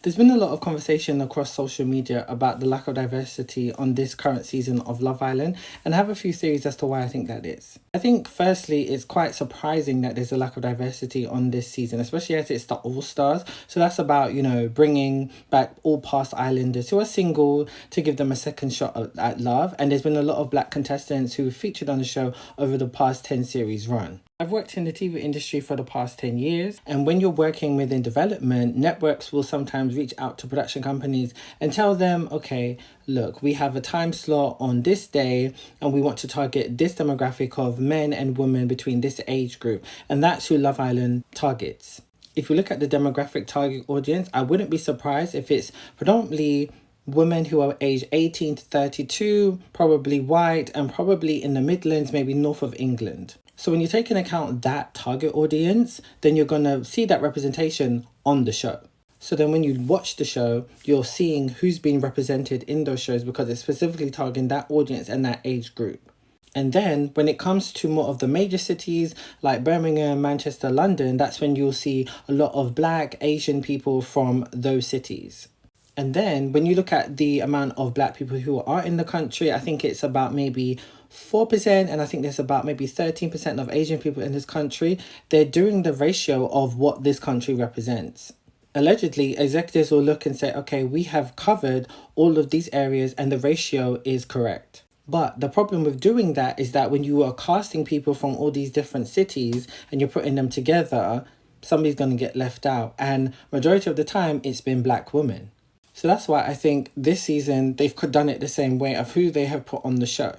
There's been a lot of conversation across social media about the lack of diversity on this current season of Love Island, and I have a few theories as to why I think that is. I think, firstly, it's quite surprising that there's a lack of diversity on this season, especially as it's the All Stars. So that's about, bringing back all past Islanders who are single to give them a second shot at love. And there's been a lot of black contestants who featured on the show over the past 10 series run. I've worked in the TV industry for the past 10 years, and when you're working within development, networks will sometimes reach out to production companies and tell them, okay, look, we have a time slot on this day and we want to target this demographic of men and women between this age group, and that's who Love Island targets. If you look at the demographic target audience, I wouldn't be surprised if it's predominantly women who are aged 18 to 32, probably white, and probably in the Midlands, maybe north of England. So when you take into account that target audience, then you're going to see that representation on the show. So then when you watch the show, you're seeing who's being represented in those shows because it's specifically targeting that audience and that age group. And then when it comes to more of the major cities like Birmingham, Manchester, London, that's when you'll see a lot of Black, Asian people from those cities. And then when you look at the amount of Black people who are in the country, I think it's about maybe 4%, and I think there's about maybe 13% of Asian people in this country. They're doing the ratio of what this country represents. Allegedly, executives will look and say, okay, we have covered all of these areas and the ratio is correct. But the problem with doing that is that when you are casting people from all these different cities and you're putting them together, somebody's going to get left out. And majority of the time, it's been Black women. So that's why I think this season, they've done it the same way of who they have put on the show.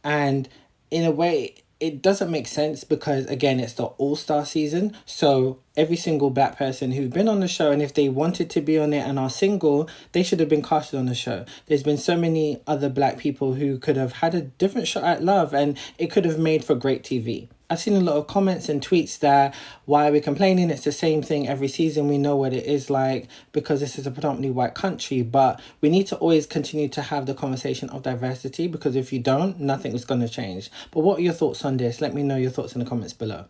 And in a way, it doesn't make sense because, again, it's the all-star season. So every single Black person who's been on the show, and if they wanted to be on it and are single, they should have been casted on the show. There's been so many other Black people who could have had a different shot at love, and it could have made for great TV. I've seen a lot of comments and tweets that why are we complaining? It's the same thing every season. We know what it is like because this is a predominantly white country. But we need to always continue to have the conversation of diversity because if you don't, nothing is going to change. But what are your thoughts on this? Let me know your thoughts in the comments below.